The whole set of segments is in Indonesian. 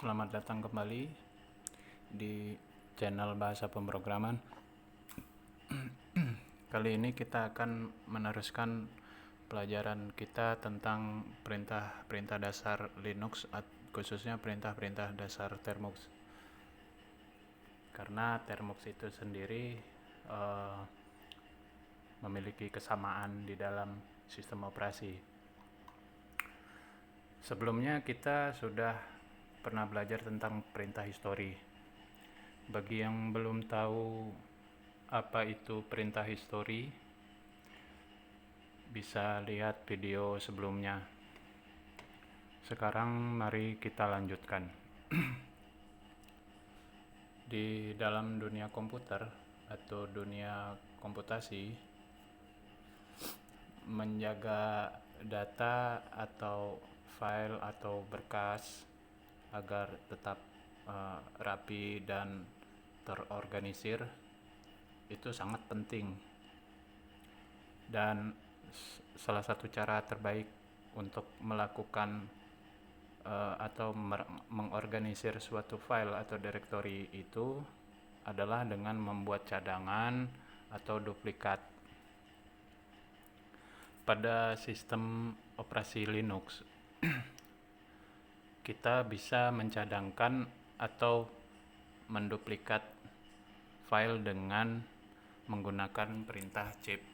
Selamat datang kembali di channel Bahasa Pemrograman. Kali ini kita akan meneruskan pelajaran kita tentang perintah-perintah dasar Linux, khususnya perintah-perintah dasar Termux. Karena Termux itu sendiri memiliki kesamaan di dalam sistem operasi. Sebelumnya kita sudah pernah belajar tentang perintah histori. Bagi yang belum tahu apa itu perintah histori, bisa lihat video sebelumnya. Sekarang mari kita lanjutkan. Di dalam dunia komputer atau dunia komputasi, menjaga data atau file atau berkas agar tetap rapi dan terorganisir itu sangat penting, dan salah satu cara terbaik untuk melakukan atau mengorganisir suatu file atau directory itu adalah dengan membuat cadangan atau duplikat. Pada sistem operasi Linux, kita bisa mencadangkan atau menduplikat file dengan menggunakan perintah cp.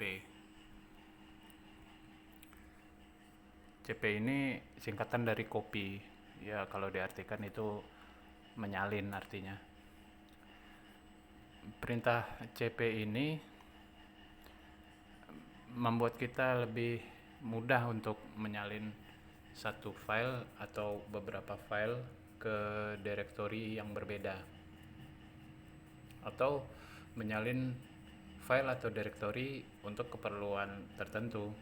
Cp ini singkatan dari copy. Ya, kalau diartikan itu menyalin artinya. Perintah cp ini membuat kita lebih mudah untuk menyalin satu file atau beberapa file ke directory yang berbeda, atau menyalin file atau directory untuk keperluan tertentu.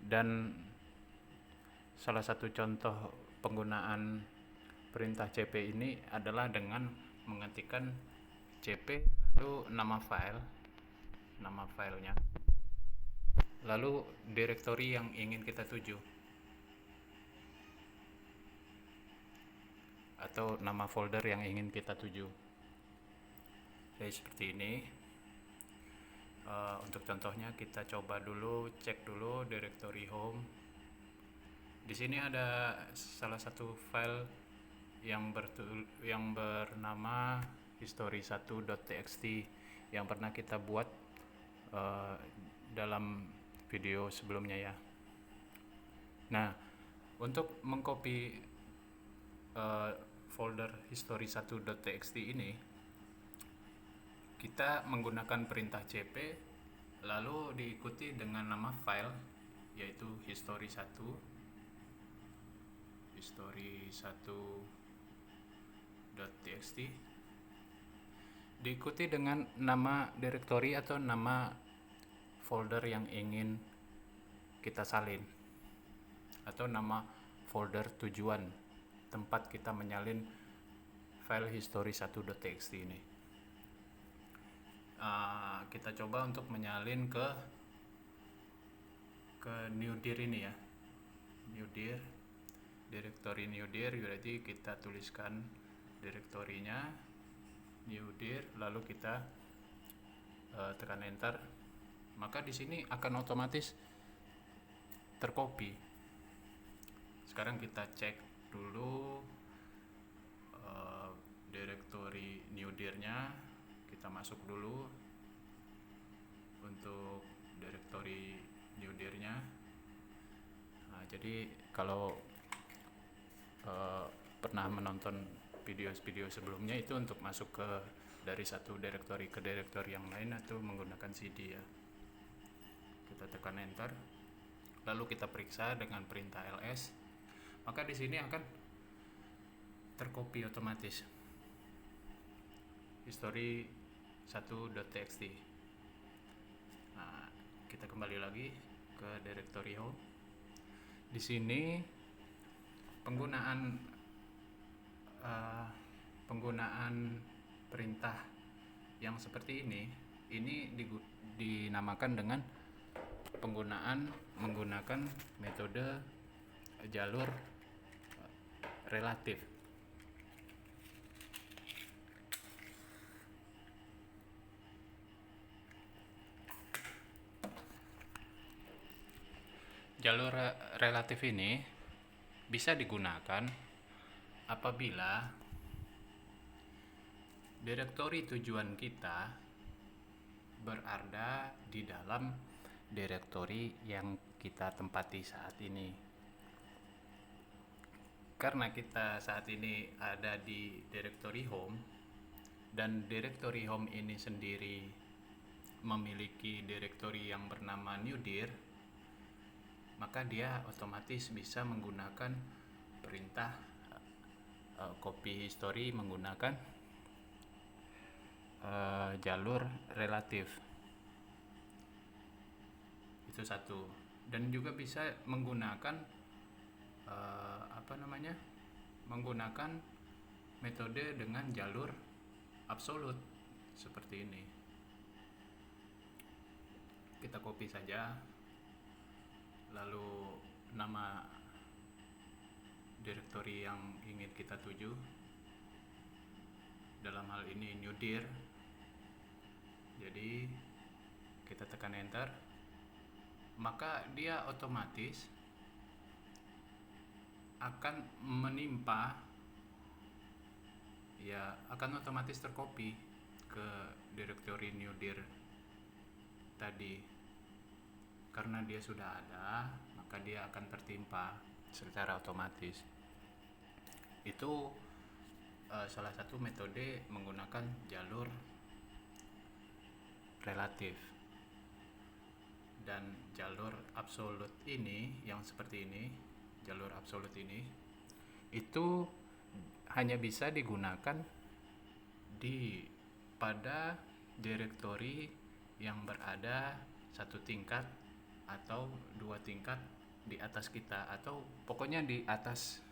Dan salah satu contoh penggunaan perintah cp ini adalah dengan mengetikkan cp lalu nama filenya, lalu directory yang ingin kita tuju atau nama folder yang ingin kita tuju. Jadi seperti ini. Untuk contohnya kita coba dulu, cek dulu directory home. Di sini ada salah satu file yang bernama history1.txt yang pernah kita buat dalam video sebelumnya ya. Nah, untuk mengcopy folder history1.txt ini, kita menggunakan perintah cp lalu diikuti dengan nama file, yaitu history1.txt, diikuti dengan nama directory atau nama folder yang ingin kita salin, atau nama folder tujuan tempat kita menyalin file history1.txt ini. Kita coba untuk menyalin ke newdir ini ya, newdir, directory newdir. Jadi kita tuliskan direktorinya newdir, lalu kita tekan enter, maka di sini akan otomatis tercopy. Sekarang kita cek dulu direktori newdirnya, kita masuk dulu untuk direktori newdirnya. Jadi kalau pernah menonton video-video sebelumnya, itu untuk masuk ke dari satu direktori ke direktori yang lain atau menggunakan cd ya. Kita tekan enter, lalu kita periksa dengan perintah ls, maka di sini akan tercopy otomatis history1.txt. Kita kembali lagi ke directory home. Di sini penggunaan perintah yang seperti ini dinamakan dengan menggunakan metode jalur relatif. Jalur relatif ini bisa digunakan apabila direktori tujuan kita berada di dalam direktori yang kita tempati saat ini. Karena kita saat ini ada di direktori home, dan direktori home ini sendiri memiliki direktori yang bernama new dir, maka dia otomatis bisa menggunakan perintah copy history menggunakan jalur relatif. Itu satu. Dan juga bisa menggunakan menggunakan metode dengan jalur absolut seperti ini. Kita copy saja, lalu nama direktori yang ingin kita tuju, dalam hal ini new dir. Jadi kita tekan enter, maka dia otomatis akan menimpa, ya akan otomatis tercopy ke direktori new dir tadi. Karena dia sudah ada, maka dia akan tertimpa secara otomatis. Itu salah satu metode menggunakan jalur relatif. Dan jalur absolut ini, yang seperti ini, jalur absolut ini, itu hanya bisa digunakan pada direktori yang berada satu tingkat atau dua tingkat di atas kita, atau pokoknya di atas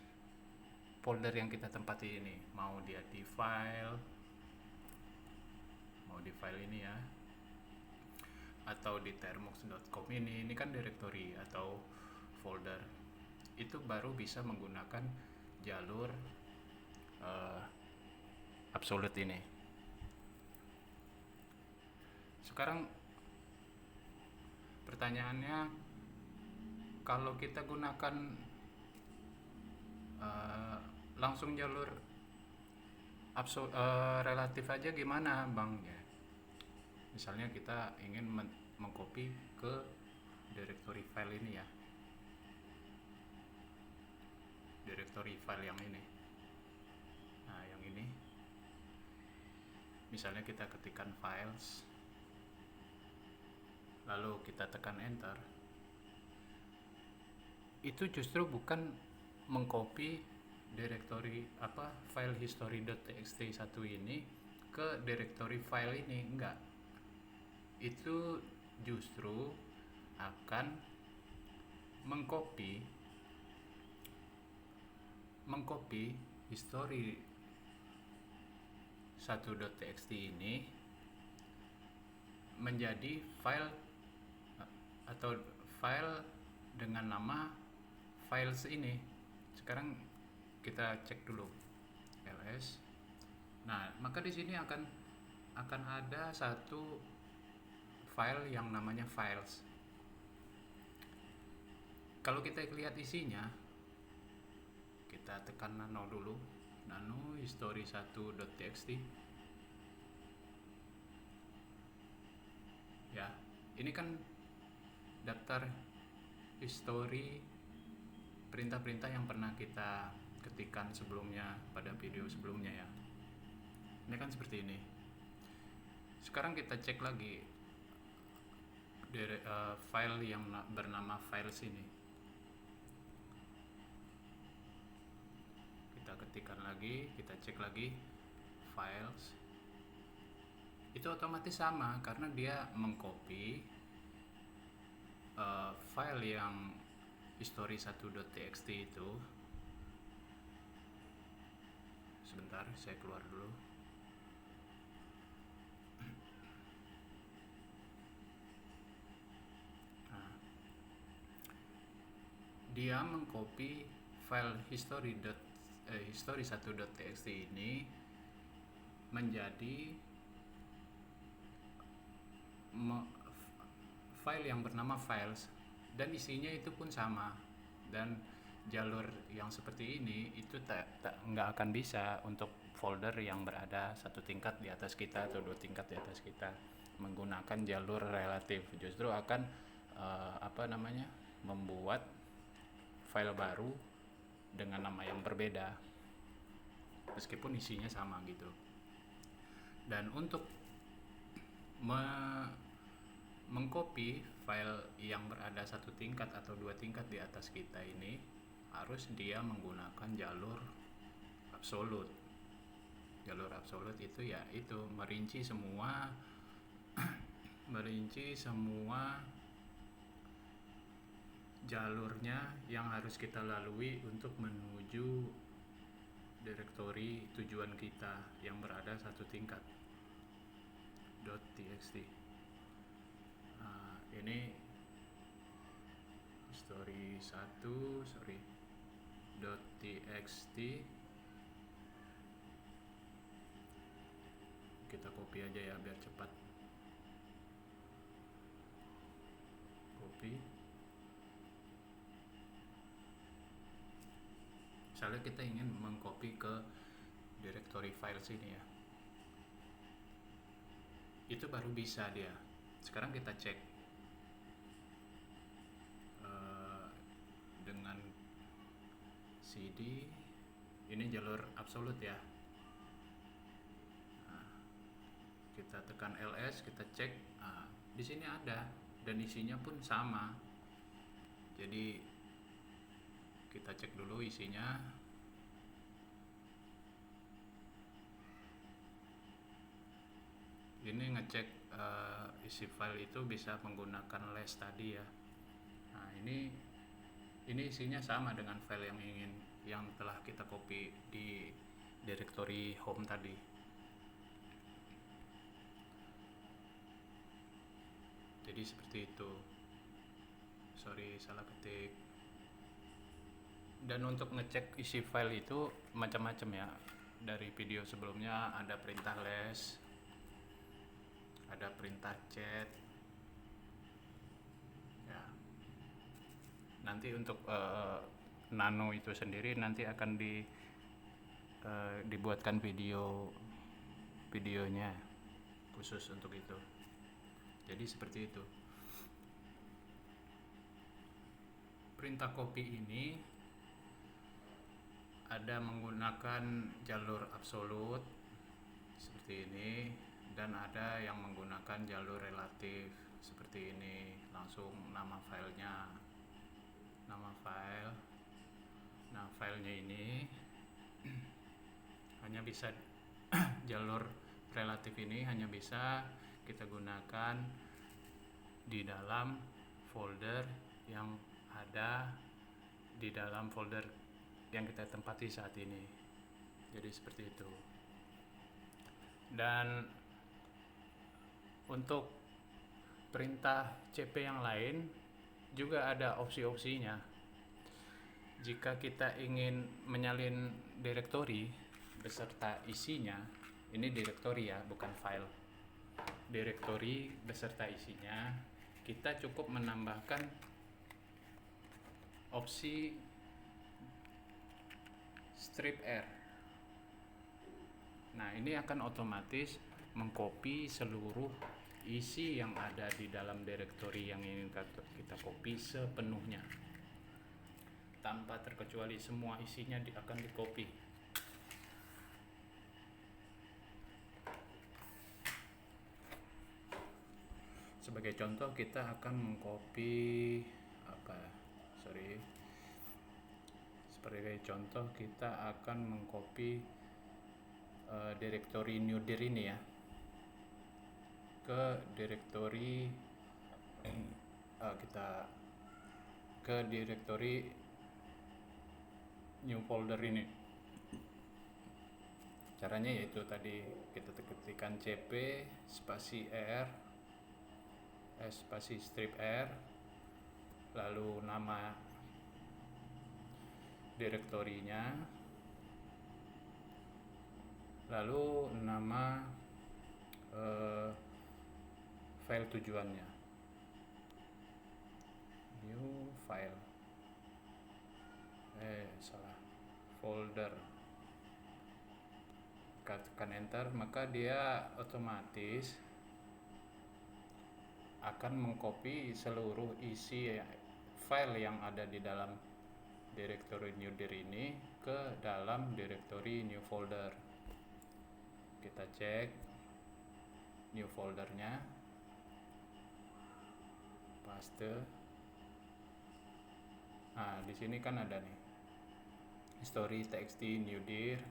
folder yang kita tempati ini. Mau dia di file ini ya, atau di termux.com ini kan direktori atau folder, itu baru bisa menggunakan jalur absolut ini. Sekarang pertanyaannya, kalau kita gunakan langsung jalur relatif aja gimana bang ya? Misalnya kita ingin mengcopy ke direktori file ini ya, direktori file yang ini. Nah yang ini, misalnya kita ketikkan files, lalu kita tekan enter, itu justru bukan mengcopy direktori file history.txt satu ini ke direktori file ini, enggak. Itu justru akan mengcopy history 1.txt ini menjadi file atau file dengan nama files ini. Sekarang kita cek dulu ls. Nah, maka di sini akan ada satu file yang namanya files. Kalau kita lihat isinya, kita tekan nano dulu, nano history 1.txt. Ya, ini kan daftar history perintah-perintah yang pernah kita ketikkan sebelumnya pada video sebelumnya ya. Ini kan seperti ini. Sekarang kita cek lagi file yang bernama files ini. Kita ketikkan lagi, kita cek lagi files. Itu otomatis sama karena dia mengcopy file yang history 1.txt itu. Sebentar, saya keluar dulu. Dia mengcopy file history history1.txt ini menjadi file yang bernama files, dan isinya itu pun sama. Dan jalur yang seperti ini itu nggak akan bisa untuk folder yang berada satu tingkat di atas kita atau 2 tingkat di atas kita menggunakan jalur relatif. Justru akan membuat file baru dengan nama yang berbeda meskipun isinya sama gitu. Dan untuk mengcopy file yang berada satu tingkat atau 2 tingkat di atas kita ini harus dia menggunakan jalur absolut. Jalur absolut itu yaitu merinci semua jalurnya yang harus kita lalui untuk menuju direktori tujuan kita yang berada satu tingkat .txt. Ini .txt. Kita copy aja ya biar cepat. Copy. Misalnya kita ingin mengcopy ke directory files ini ya, itu baru bisa dia. Sekarang kita cek dengan cd, ini jalur absolut ya. Kita tekan ls, kita cek, di sini ada dan isinya pun sama. Jadi kita cek dulu isinya. Ini ngecek isi file itu bisa menggunakan less tadi ya. Nah, ini isinya sama dengan file yang telah kita copy di directory home tadi. Jadi seperti itu. Sorry, salah ketik. Dan untuk ngecek isi file itu macam-macam ya. Dari video sebelumnya ada perintah less, ada perintah chat ya. Nanti untuk nano itu sendiri nanti akan dibuatkan videonya khusus untuk itu. Jadi seperti itu. Perintah copy ini ada menggunakan jalur absolut seperti ini, dan ada yang menggunakan jalur relatif seperti ini. Langsung nama filenya, nama file. Nah, filenya ini hanya bisa jalur relatif ini hanya bisa kita gunakan di dalam folder yang ada di dalam folder yang kita tempati saat ini. Jadi seperti itu. Dan untuk perintah cp yang lain juga ada opsi-opsinya. Jika kita ingin menyalin direktori beserta isinya, ini direktori ya, bukan file. Direktori beserta isinya, kita cukup menambahkan opsi strip R. Nah, ini akan otomatis mengcopy seluruh isi yang ada di dalam direktori yang ingin kita copy sepenuhnya, tanpa terkecuali. Semua isinya akan di-copy. Sebagai contoh, kita akan mengcopy sebagai contoh kita akan mengcopy direktori newdir ini ya ke direktori kita ke direktori new folder ini. Caranya yaitu tadi kita ketikkan cp spasi r spasi strip r, lalu nama direktorinya, lalu nama file tujuannya, new file, salah, folder. Tekan enter, maka dia otomatis akan mengcopy seluruh isi file yang ada di dalam directory new dir ini ke dalam directory new folder. Kita cek new foldernya, paste. Nah, di sini kan ada nih history txt new dir.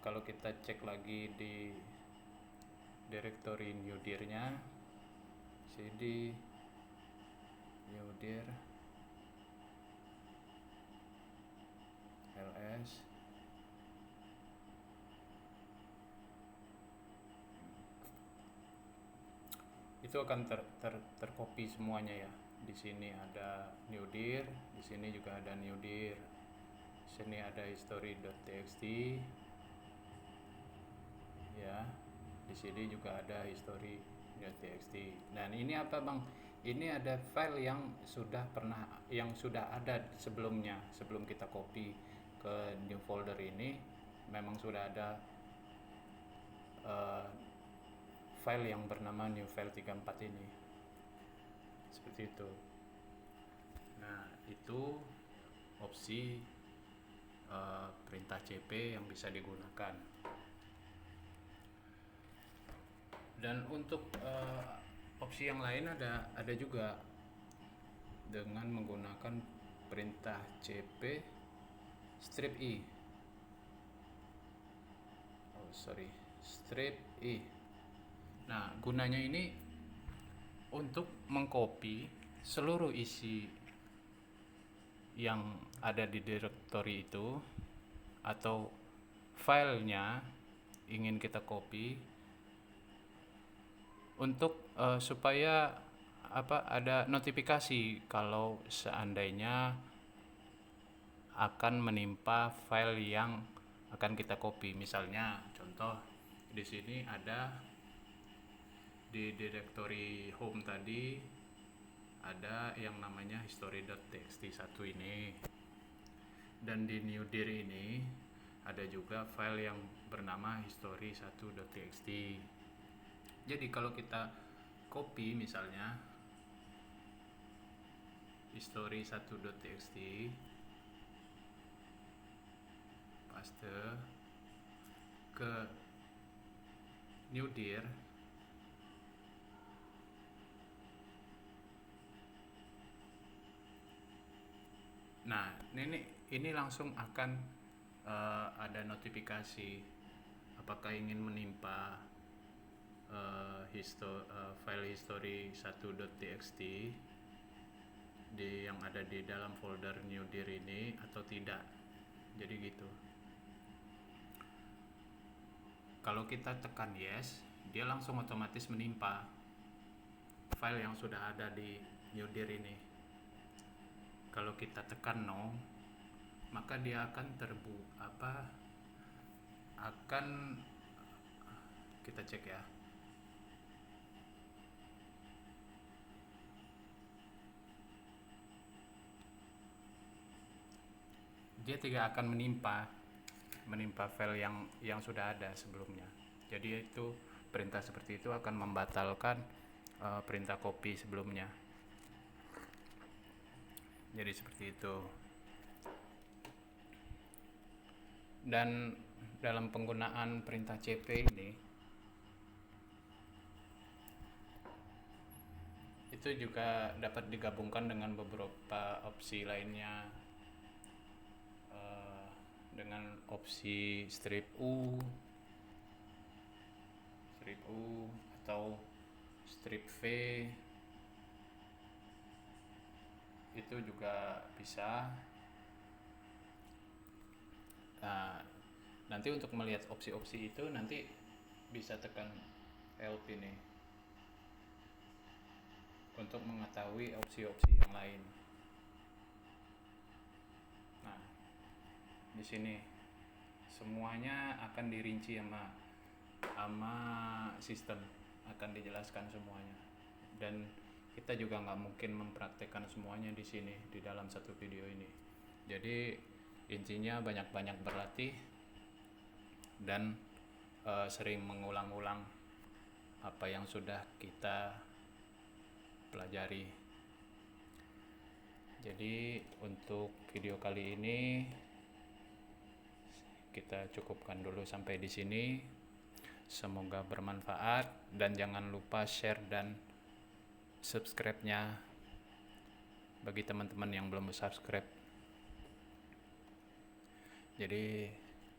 Kalau kita cek lagi di directory new dir-nya, cd new dir ls, itu akan tercopy semuanya ya. Di sini ada new dir, di sini juga ada new dir, di sini ada history.txt ya, di sini juga ada history.txt. Dan ini apa bang? Ini ada file yang sudah ada sebelumnya, sebelum kita copy ke new folder ini, memang sudah ada file yang bernama new file 34 ini, seperti itu. Nah, itu opsi perintah cp yang bisa digunakan. Dan untuk opsi yang lain ada juga dengan menggunakan perintah cp strip i. Strip i. Nah, gunanya ini untuk mengcopy seluruh isi yang ada di directory itu, atau filenya ingin kita copy, untuk supaya ada notifikasi kalau seandainya akan menimpa file yang akan kita copy. Misalnya contoh di sini ada di directory home tadi ada yang namanya history.txt 1 ini, dan di new dir ini ada juga file yang bernama history1.txt. Jadi kalau kita copy misalnya history1.txt, paste ke new dir, nah ini langsung akan ada notifikasi apakah ingin menimpa file history1.txt yang ada di dalam folder new dir ini atau tidak. Jadi gitu. Kalau kita tekan yes, dia langsung otomatis menimpa file yang sudah ada di new dir ini. Kalau kita tekan no, maka dia akan kita cek ya. Dia tidak akan menimpa file yang sudah ada sebelumnya. Jadi itu perintah seperti itu akan membatalkan perintah copy sebelumnya. Jadi seperti itu. Dan dalam penggunaan perintah cp ini itu juga dapat digabungkan dengan beberapa opsi lainnya, dengan opsi strip u atau strip v, itu juga bisa. Nah, nanti untuk melihat opsi-opsi itu nanti bisa tekan help ini untuk mengetahui opsi-opsi yang lain. Nah, di sini semuanya akan dirinci sama sistem, akan dijelaskan semuanya. Dan kita juga nggak mungkin mempraktekkan semuanya di sini di dalam satu video ini. Jadi intinya banyak-banyak berlatih dan sering mengulang-ulang apa yang sudah kita pelajari. Jadi untuk video kali ini kita cukupkan dulu sampai di sini. Semoga bermanfaat dan jangan lupa share dan subscribe-nya bagi teman-teman yang belum subscribe. Jadi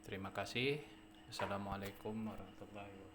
terima kasih. Assalamualaikum warahmatullahi wabarakatuh.